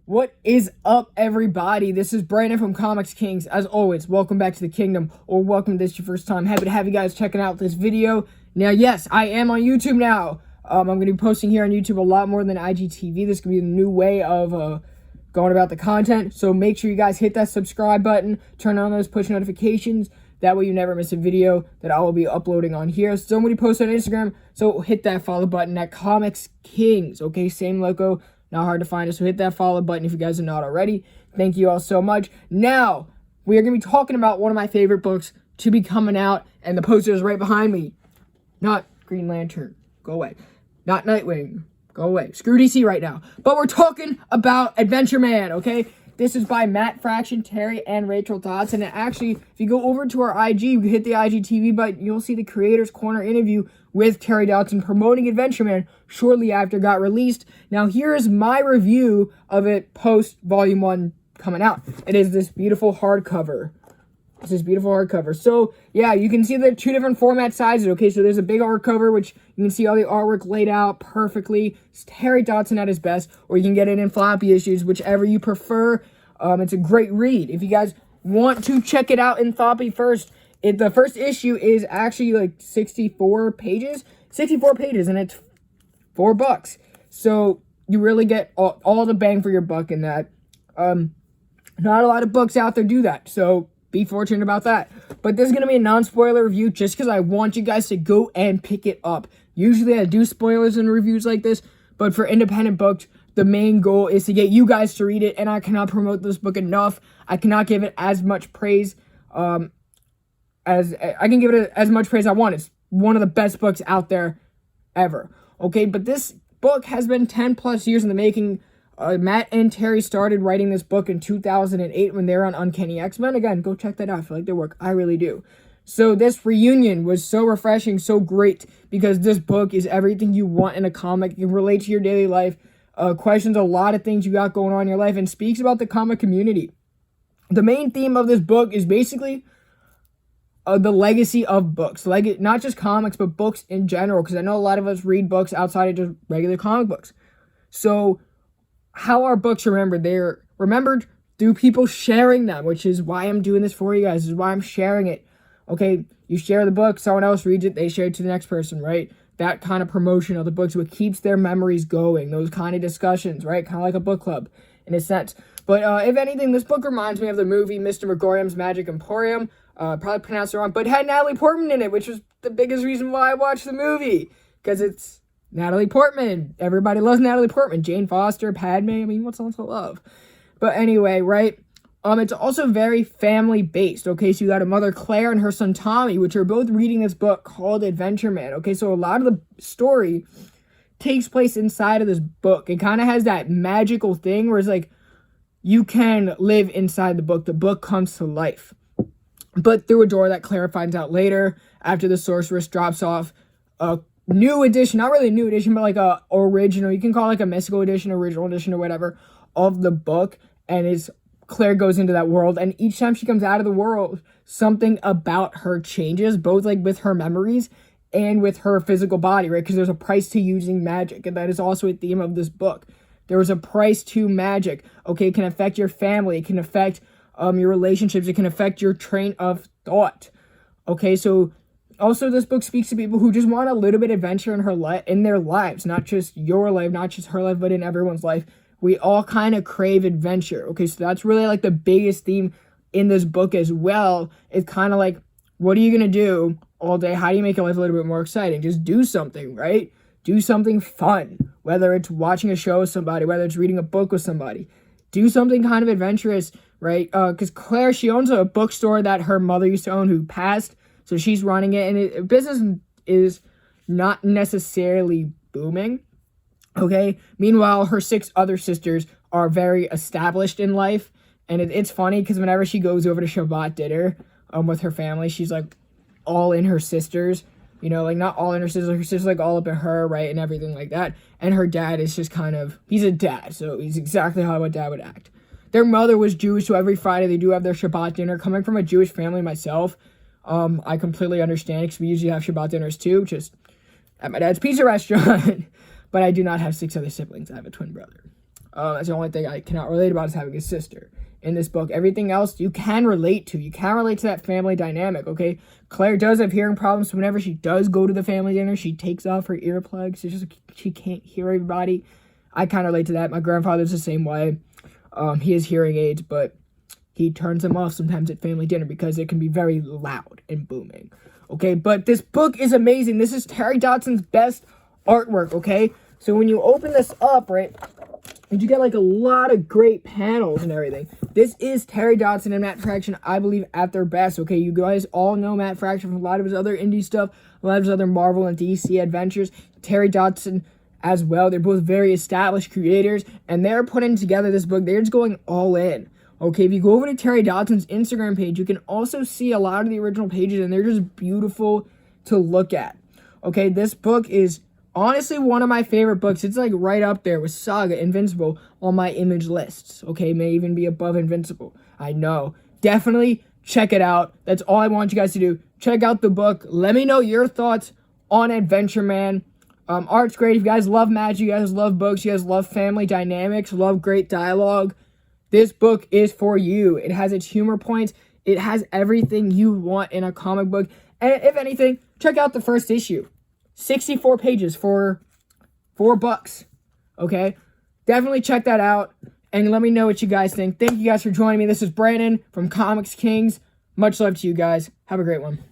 What is up, everybody? This is Brandon from ComixKings. As always, welcome back to the kingdom, or welcome if this is your first time. Happy to have you guys checking out this video. Now, yes, I am on YouTube now. I'm going to be posting here on YouTube a lot more than IGTV. This is going to be the new way of going about the content. So make sure you guys hit that subscribe button, turn on those push notifications. That way you never miss a video that I will be uploading on here. So I'm going to post on Instagram, so hit that follow button at ComixKings. Okay, same logo. Not hard to find us, so hit that follow button if you guys are not already. Thank you all so much. Now, we are going to be talking about one of my favorite books to be coming out, and the poster is right behind me. Not Green Lantern. Go away. Not Nightwing. Go away. Screw DC right now. But we're talking about Adventureman, okay? This is by Matt Fraction, Terry, and Rachel Dodson. And actually, if you go over to our IG, you can hit the IGTV button, you'll see the Creators Corner interview with Terry Dodson promoting Adventureman shortly after it got released. Now, here is my review of it post Volume 1 coming out. It is this beautiful hardcover. It's this beautiful hardcover. So, yeah, you can see the two different format sizes. Okay, so there's a big hardcover, which you can see all the artwork laid out perfectly. It's Terry Dodson at his best, or you can get it in floppy issues, whichever you prefer. It's a great read. If you guys want to check it out in floppy first, the first issue is actually like 64 pages. 64 pages, and it's $4. So you really get all the bang for your buck in that. Not a lot of books out there do that, so be fortunate about that. But this is going to be a non-spoiler review just because I want you guys to go and pick it up. Usually I do spoilers in reviews like this, but for independent books, the main goal is to get you guys to read it, and I cannot promote this book enough. I cannot give it as much praise as I can give it as much praise I want. It's one of the best books out there ever. Okay, but this book has been 10 plus years in the making. Matt and Terry started writing this book in 2008 when they were on Uncanny X-Men. Again, go check that out if you like their work. I really do. So this reunion was so refreshing, so great, because this book is everything you want in a comic. You can relate to your daily life, questions a lot of things you got going on in your life, and speaks about the comic community. The main theme of this book is basically the legacy of books. Not just comics, but books in general, because I know a lot of us read books outside of just regular comic books. So how are books remembered? They're remembered through people sharing them, which is why I'm doing this for you guys. This is why I'm sharing it. Okay, you share the book, someone else reads it, they share it to the next person, right? That kind of promotion of the books, what keeps their memories going, those kind of discussions, right? Kind of like a book club in a sense. But if anything, this book reminds me of the movie Mr. Megorium's Magic Emporium. Probably pronounced it wrong, but it had Natalie Portman in it, which was the biggest reason why I watched the movie, because it's Natalie Portman. Everybody loves Natalie Portman. Jane Foster, Padme. I mean, what's not to love? But anyway, right? It's also very family-based, okay? So you got a mother, Claire, and her son, Tommy, which are both reading this book called Adventureman, okay? So a lot of the story takes place inside of this book. It kind of has that magical thing where it's like you can live inside the book. The book comes to life. But through a door that Claire finds out later, after the sorceress drops off a new edition, not really a new edition, but like a original, you can call it like a mystical edition, original edition, or whatever, of the book, and Claire goes into that world, and each time she comes out of the world, something about her changes, both like with her memories and with her physical body, right? Because there's a price to using magic, and that is also a theme of this book. There is a price to magic. Okay, it can affect your family, it can affect your relationships, it can affect your train of thought. Okay, so also this book speaks to people who just want a little bit of adventure in their lives, not just your life, not just her life, but in everyone's life. We all kind of crave adventure. Okay, so that's really like the biggest theme in this book as well. It's kind of like, what are you going to do all day? How do you make your life a little bit more exciting? Just do something, right? Do something fun, whether it's watching a show with somebody, whether it's reading a book with somebody. Do something kind of adventurous, right? Because Claire, she owns a bookstore that her mother used to own who passed, so she's running it, and business is not necessarily booming. Okay, meanwhile, her 6 other sisters are very established in life, and it's funny because whenever she goes over to Shabbat dinner with her family, she's like all in her sisters, you know, like not all in her sisters like all up in her, right, and everything like that. And her dad is just kind of, he's a dad, so he's exactly how a dad would act. Their mother was Jewish, so every Friday they do have their Shabbat dinner. Coming from a Jewish family myself, I completely understand because we usually have Shabbat dinners too, just at my dad's pizza restaurant. But I do not have 6 other siblings. I have a twin brother. That's the only thing I cannot relate about is having a sister. In this book, everything else you can relate to. You can relate to that family dynamic, okay? Claire does have hearing problems, so whenever she does go to the family dinner, she takes off her earplugs. It's just she can't hear everybody. I kind of relate to that. My grandfather's the same way. He has hearing aids, but he turns them off sometimes at family dinner because it can be very loud and booming, okay? But this book is amazing. This is Terry Dodson's best artwork, okay? So when you open this up, right, and you get like a lot of great panels and everything. This is Terry Dodson and Matt Fraction, I believe, at their best. Okay, you guys all know Matt Fraction from a lot of his other indie stuff, a lot of his other Marvel and DC adventures. Terry Dodson as well. They're both very established creators, and they're putting together this book. They're just going all in. Okay, if you go over to Terry Dodson's Instagram page, you can also see a lot of the original pages, and they're just beautiful to look at. Okay, this book is honestly one of my favorite books. It's like right up there with Saga, Invincible on my image lists. Okay, may even be above Invincible. I know. Definitely check it out. That's all I want you guys to do. Check out the book. Let me know your thoughts on Adventureman. Art's great. If you guys love magic, you guys love books, you guys love family dynamics, love great dialogue, this book is for you. It has its humor points. It has everything you want in a comic book. And if anything, check out the first issue. 64 pages for $4. Okay? Definitely check that out. And let me know what you guys think. Thank you guys for joining me. This is Brandon from ComixKings. Much love to you guys. Have a great one.